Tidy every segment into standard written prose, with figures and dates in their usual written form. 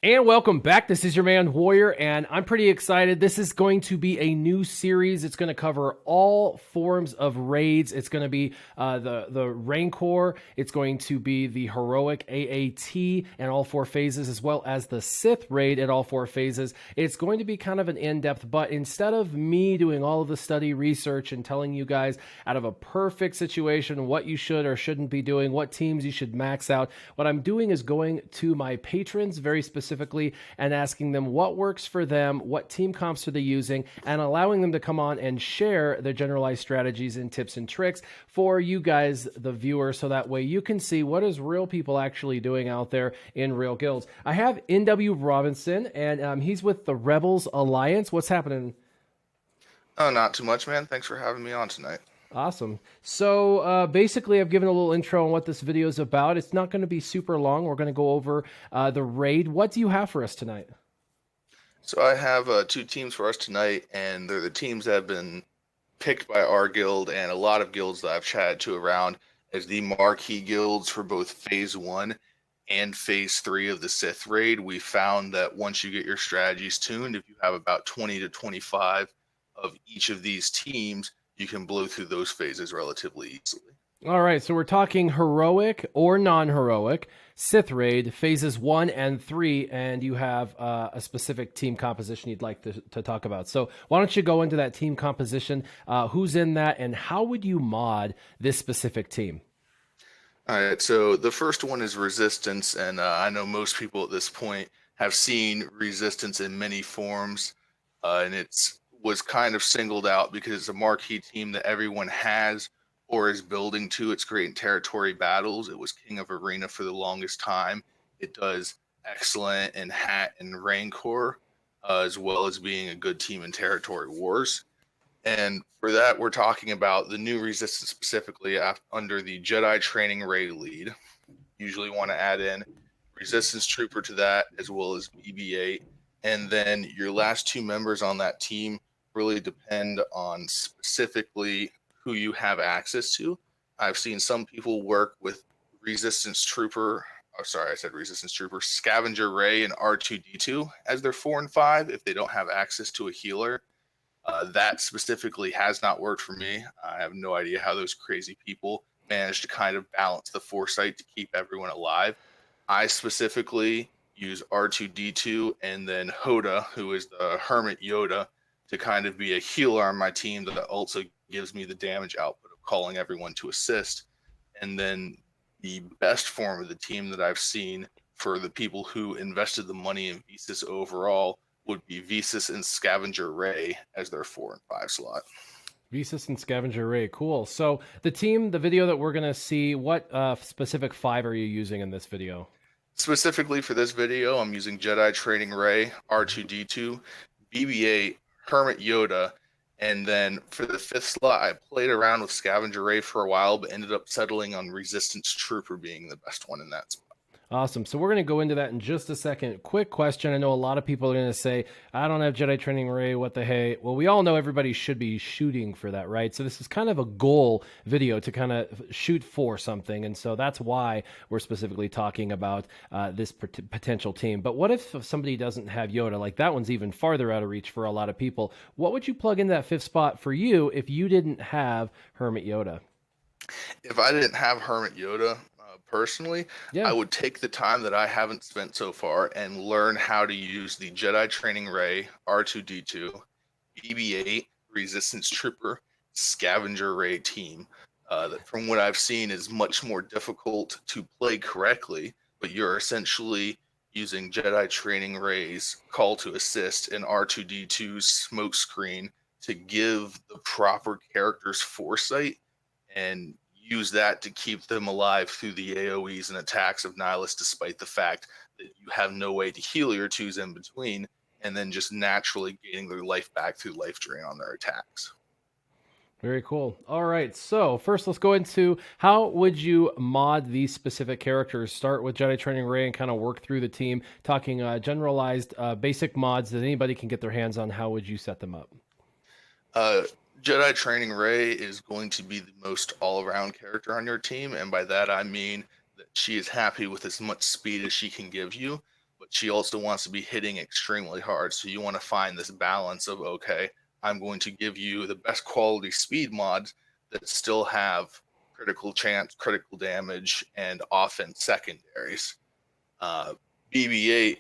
And welcome back. This is your man Warrior, and I'm pretty excited. This is going to be a new series. It's going to cover all forms of raids. It's going to be the Rancor. It's going to be the Heroic AAT and all four phases, as well as the Sith Raid at all four phases. It's going to be kind of an in-depth, but instead of me doing all of the study research and telling you guys out of a perfect situation what you should or shouldn't be doing, what teams you should max out, what I'm doing is going to my patrons very specifically and asking them what works for them, what team comps are they using, and allowing them to come on and share their generalized strategies and tips and tricks for you guys, the viewers, so that way you can see what is real people actually doing out there in real guilds. I have NW Robinson, and he's with the Rebels Alliance. What's happening? Oh, not too much, man. Thanks for having me on tonight. Awesome. So basically, I've given a little intro on what this video is about. It's not going to be super long. We're going to go over the raid. What do you have for us tonight? So I have two teams for us tonight, and they're the teams that have been picked by our guild and a lot of guilds that I've chatted to around as the marquee guilds for both Phase 1 and Phase 3 of the Sith Raid. We found that once you get your strategies tuned, if you have about 20 to 25 of each of these teams, you can blow through those phases relatively easily. All right, so we're talking heroic or non-heroic, Sith Raid, phases 1 and 3, and you have a specific team composition you'd like to talk about. So why don't you go into that team composition, who's in that, and how would you mod this specific team? All right, so the first one is Resistance, and I know most people at this point have seen Resistance in many forms, and it's was kind of singled out because it's a marquee team that everyone has or is building to. It's great in territory battles. It was King of Arena for the longest time. It does excellent in Hat and Rancor, as well as being a good team in territory wars. And for that, we're talking about the new Resistance specifically under the Jedi Training Rey lead. Usually want to add in Resistance Trooper to that, as well as BB-8. And then your last two members on that team really depend on specifically who you have access to. I've seen some people work with Resistance Trooper, Scavenger Rey and R2-D2 as their 4 and 5 if they don't have access to a healer. That specifically has not worked for me. I have no idea how those crazy people manage to kind of balance the foresight to keep everyone alive. I specifically use R2-D2 and then Hoda, who is the Hermit Yoda, to kind of be a healer on my team that also gives me the damage output of calling everyone to assist. And then the best form of the team that I've seen for the people who invested the money in Visas overall would be Visas and Scavenger Rey as their 4 and 5 slot. Visas and Scavenger Rey, cool. So the team, the video that we're going to see, what specific 5 are you using in this video? Specifically for this video, I'm using Jedi Training Rey, R2-D2, BB-8, Hermit Yoda, and then for the 5th slot, I played around with Scavenger Rey for a while, but ended up settling on Resistance Trooper being the best one in that spot. Awesome. So we're going to go into that in just a second. Quick question. I know a lot of people are going to say, I don't have Jedi Training Rey. What the hey? Well, we all know everybody should be shooting for that, right? So this is kind of a goal video to kind of shoot for something. And so that's why we're specifically talking about this potential team. But what if somebody doesn't have Yoda? Like that one's even farther out of reach for a lot of people. What would you plug in that 5th spot for you if you didn't have Hermit Yoda? If I didn't have Hermit Yoda, personally, Yeah. I would take the time that I haven't spent so far and learn how to use the Jedi Training Rey, R2-D2, BB-8, Resistance Trooper, Scavenger Rey team. That from what I've seen is much more difficult to play correctly, but you're essentially using Jedi Training Rey's call to assist and R2-D2's smoke screen to give the proper characters foresight and use that to keep them alive through the AoEs and attacks of Nihilus, despite the fact that you have no way to heal your twos in between, and then just naturally gaining their life back through life drain on their attacks. Very cool. All right, so first let's go into how would you mod these specific characters. Start with Jedi Training Rey and kind of work through the team, talking generalized basic mods that anybody can get their hands on. How would you set them up? Jedi Training Rey is going to be the most all-around character on your team, and by that I mean that she is happy with as much speed as she can give you. but she also wants to be hitting extremely hard. So you want to find this balance of, okay, I'm going to give you the best quality speed mods that still have critical chance, critical damage, and offense secondaries. BB-8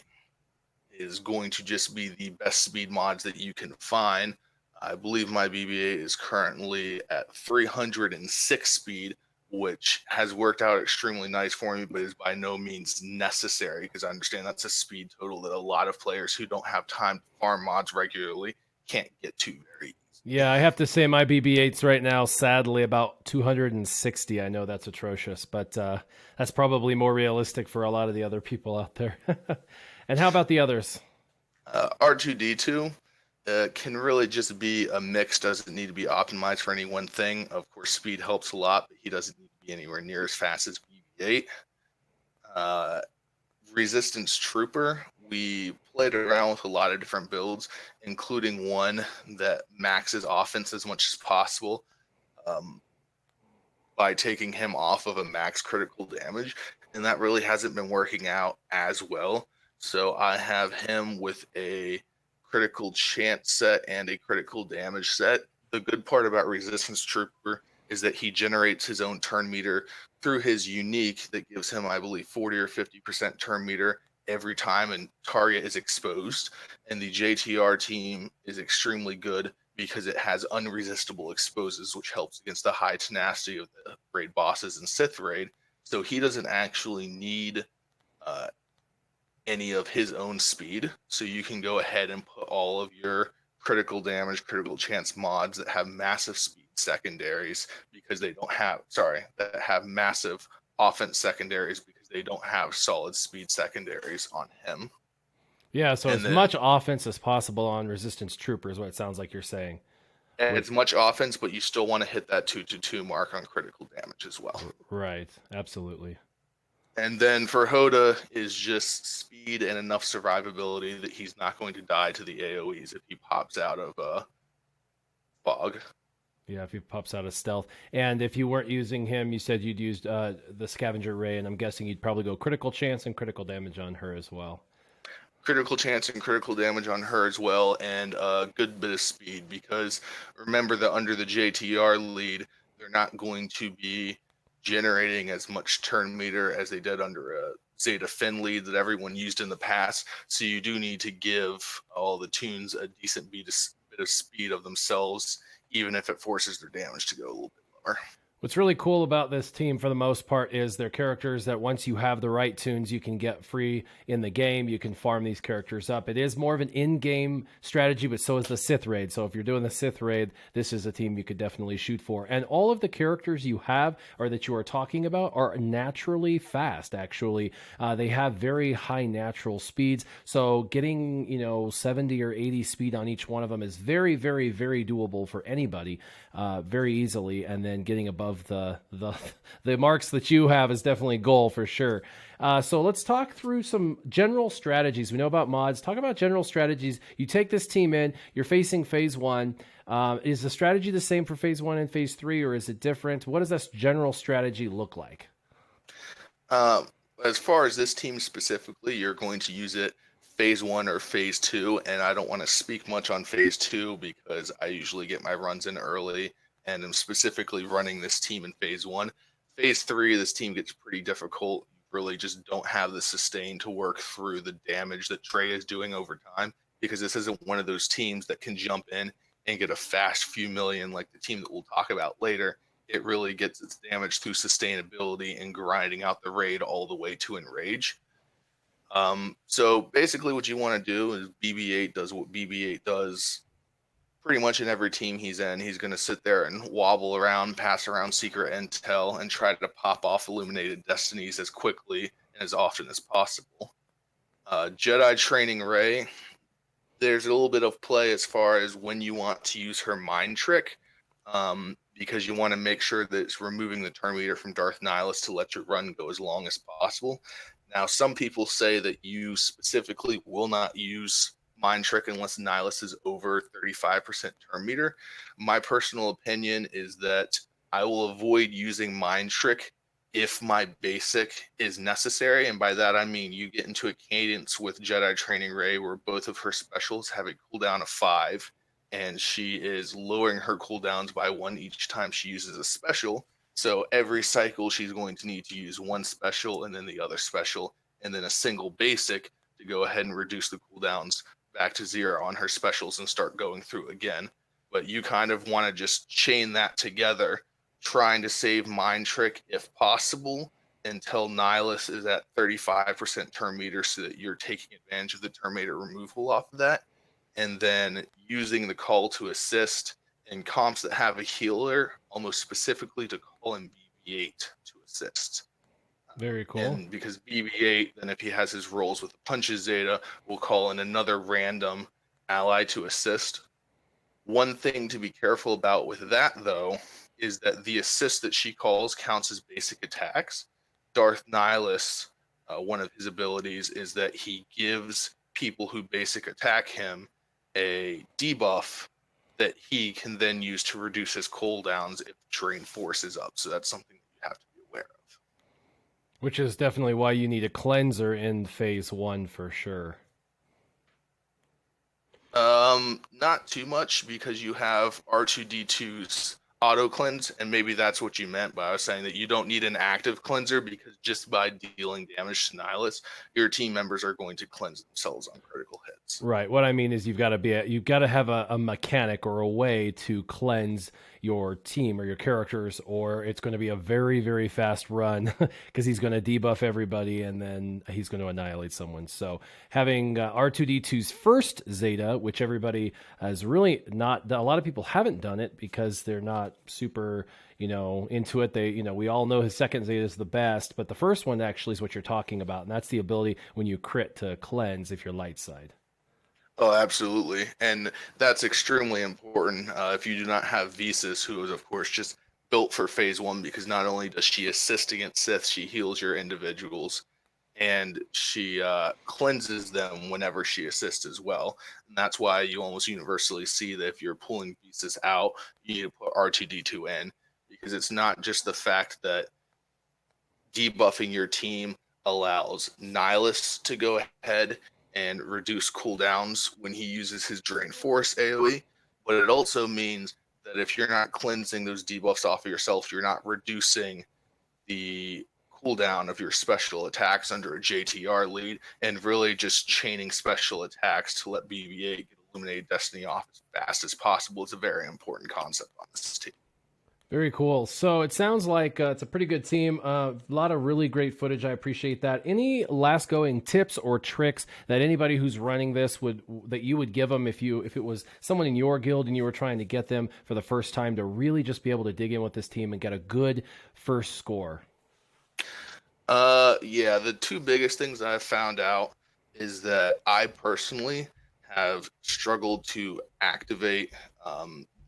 is going to just be the best speed mods that you can find. I believe my BB-8 is currently at 306 speed, which has worked out extremely nice for me, but is by no means necessary, because I understand that's a speed total that a lot of players who don't have time to farm mods regularly can't get to very easily. Yeah, I have to say my BB-8's right now, sadly, about 260. I know that's atrocious, but that's probably more realistic for a lot of the other people out there. And how about the others? R2D2 can really just be a mix, doesn't need to be optimized for any one thing. Of course, speed helps a lot, but he doesn't need to be anywhere near as fast as BB-8. Resistance Trooper, we played around with a lot of different builds, including one that maxes offense as much as possible by taking him off of a max critical damage, and that really hasn't been working out as well. So I have him with a critical chance set and a critical damage set. The good part about Resistance Trooper is that he generates his own turn meter through his unique that gives him, I believe, 40 or 50% turn meter every time a target is exposed. And the JTR team is extremely good because it has unresistible exposes, which helps against the high tenacity of the raid bosses in Sith Raid. So he doesn't actually need any of his own speed. So you can go ahead and put all of your critical damage, critical chance mods that have massive speed secondaries because they don't have, that have massive offense secondaries because they don't have solid speed secondaries on him. Yeah, so And as much offense as possible on Resistance Trooper is what it sounds like you're saying. It's much offense, but you still want to hit that 2-2 mark on critical damage as well. Right, absolutely. And then for Hoda is just speed and enough survivability that he's not going to die to the AoEs if he pops out of fog. Yeah, if he pops out of stealth. And if you weren't using him, you said you'd used the Scavenger Rey, and I'm guessing you'd probably go critical chance and critical damage on her as well. Critical chance and critical damage on her as well, and a good bit of speed, because remember that under the JTR lead, they're not going to be generating as much turn meter as they did under a Zeta Finn lead that everyone used in the past. So you do need to give all the tunes a decent bit of speed of themselves, even if it forces their damage to go a little bit lower. What's really cool about this team, for the most part, is their characters that once you have the right tunes, you can get free in the game. You can farm these characters up. It is more of an in-game strategy, but so is the Sith Raid. So if you're doing the Sith Raid, this is a team you could definitely shoot for. And all of the characters you have, or that you are talking about, are naturally fast, actually. They have very high natural speeds. So getting, 70 or 80 speed on each one of them is very, very, very doable for anybody, very easily. And then getting above the marks that you have is definitely a goal for sure. So let's talk through some general strategies. We know about mods. Talk about general strategies. You take this team in, you're facing phase 1. Is the strategy the same for phase 1 and phase 3, or is it different? What does this general strategy look like? As far as this team specifically, you're going to use it phase 1 or phase 2, and I don't want to speak much on phase 2 because I usually get my runs in early and I'm specifically running this team in phase 1. Phase 3, this team gets pretty difficult. You really just don't have the sustain to work through the damage that Trey is doing over time, because this isn't one of those teams that can jump in and get a fast few million like the team that we'll talk about later. It really gets its damage through sustainability and grinding out the raid all the way to enrage. So basically what you want to do is BB-8 does what BB-8 does pretty much in every team he's in. He's going to sit there and wobble around, pass around secret intel, and try to pop off illuminated destinies as quickly and as often as possible. Jedi Training Rey, there's a little bit of play as far as when you want to use her mind trick, because you want to make sure that it's removing the turn meter from Darth Nihilus to let your run go as long as possible. Now, some people say that you specifically will not use mind trick unless Nihilus is over 35% turn meter. My personal opinion is that I will avoid using mind trick if my basic is necessary. And by that, I mean you get into a cadence with Jedi Training Rey where both of her specials have a cooldown of 5, and she is lowering her cooldowns by 1 each time she uses a special. So every cycle, she's going to need to use one special and then the other special, and then a single basic to go ahead and reduce the cooldowns back to 0 on her specials and start going through again. But you kind of want to just chain that together, trying to save Mind Trick if possible until Nihilus is at 35% turn meter so that you're taking advantage of the turn meter removal off of that. And then using the call to assist in comps that have a healer, almost specifically to call in BB-8 to assist. Very cool. And because BB-8, then if he has his rolls with the punches Zeta, will call in another random ally to assist. One thing to be careful about with that, though, is that the assist that she calls counts as basic attacks. Darth Nihilus, one of his abilities is that he gives people who basic attack him a debuff that he can then use to reduce his cooldowns if Drain Force is up. So that's something that you have to be aware of. Which is definitely why you need a cleanser in phase 1 for sure. Not too much, because you have R2-D2's auto cleanse, and maybe that's what you meant by I was saying that you don't need an active cleanser, because just by dealing damage to Nihilus, your team members are going to cleanse themselves on critical hits. Right. What I mean is you've got to have a mechanic or a way to cleanse your team or your characters, or it's going to be a very, very fast run because he's going to debuff everybody and then he's going to annihilate someone. So having R2-D2's first Zeta, which everybody has really not, a lot of people haven't done it because they're not super, into it. They, we all know his second Zeta is the best, but the first one actually is what you're talking about. And that's the ability when you crit to cleanse if you're light side. Oh, absolutely. And that's extremely important if you do not have Visas, who is, of course, just built for phase 1, because not only does she assist against Sith, she heals your individuals, and she cleanses them whenever she assists as well. And that's why you almost universally see that if you're pulling Visas out, you need to put R2-D2 in, because it's not just the fact that debuffing your team allows Nihilus to go ahead and reduce cooldowns when he uses his Drain Force AoE, but it also means that if you're not cleansing those debuffs off of yourself, you're not reducing the cooldown of your special attacks under a JTR lead, and really just chaining special attacks to let BB-8 get Illuminated Destiny off as fast as possible. It's a very important concept on this team. Very cool. So it sounds like it's a pretty good team. A lot of really great footage. I appreciate that. Any last going tips or tricks that anybody who's running this that you would give them if it was someone in your guild and you were trying to get them for the first time to really just be able to dig in with this team and get a good first score? Yeah, the two biggest things I've found out is that I personally have struggled to activate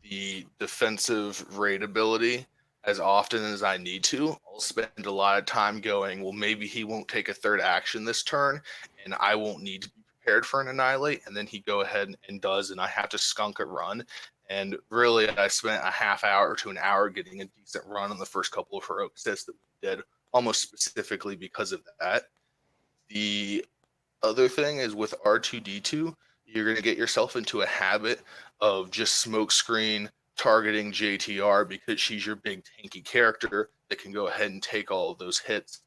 the defensive raid ability as often as I need to. I'll spend a lot of time going, well, maybe he won't take a third action this turn, and I won't need to be prepared for an annihilate, and then he go ahead and does, and I have to skunk a run. And really, I spent a half hour to an hour getting a decent run on the first couple of heroic assists that we did, almost specifically because of that. The other thing is with R2-D2, you're going to get yourself into a habit of just smokescreen targeting JTR because she's your big tanky character that can go ahead and take all of those hits.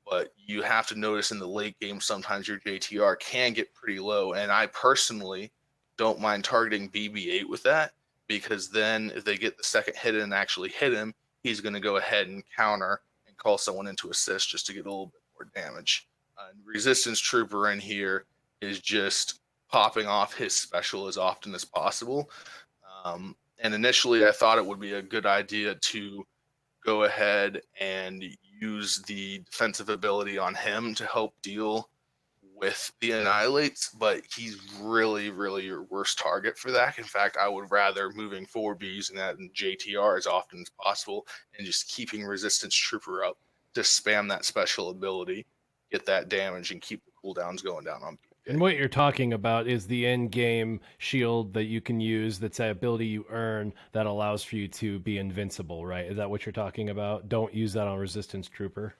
But you have to notice in the late game, sometimes your JTR can get pretty low. And I personally don't mind targeting BB-8 with that, because then if they get the second hit and actually hit him, he's going to go ahead and counter and call someone into assist just to get a little bit more damage. Resistance Trooper in here is just popping off his special as often as possible. And initially, I thought it would be a good idea to go ahead and use the defensive ability on him to help deal with the annihilates, but he's really, really your worst target for that. In fact, I would rather, moving forward, be using that in JTR as often as possible and just keeping Resistance Trooper up to spam that special ability, get that damage, and keep the cooldowns going down on BB-8. And what you're talking about is the end game shield that you can use. That's an ability you earn that allows for you to be invincible, right? Is that what you're talking about? Don't use that on Resistance Trooper.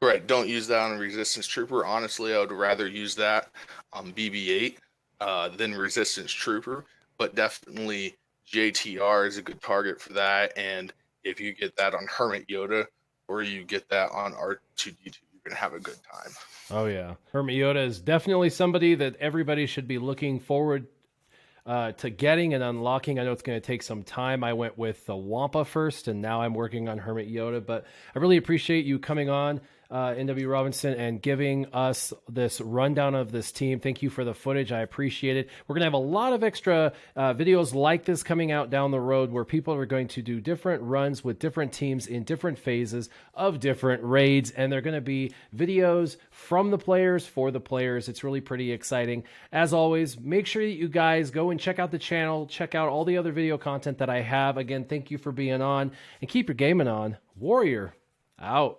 Right, don't use that on a Resistance Trooper. Honestly, I would rather use that on BB-8 than Resistance Trooper, but definitely JTR is a good target for that, and if you get that on Hermit Yoda, or you get that on R2-D2, you're going to have a good time. Oh, yeah. Hermit Yoda is definitely somebody that everybody should be looking forward to getting and unlocking. I know it's going to take some time. I went with the Wampa first, and now I'm working on Hermit Yoda, but I really appreciate you coming on, NW Robinson, and giving us this rundown of this team. Thank you for the footage. I appreciate it. We're going to have a lot of extra videos like this coming out down the road where people are going to do different runs with different teams in different phases of different raids, and they're going to be videos from the players for the players. It's really pretty exciting. As always, make sure that you guys go and check out the channel, check out all the other video content that I have. Again, thank you for being on, and keep your gaming on. Warrior, out.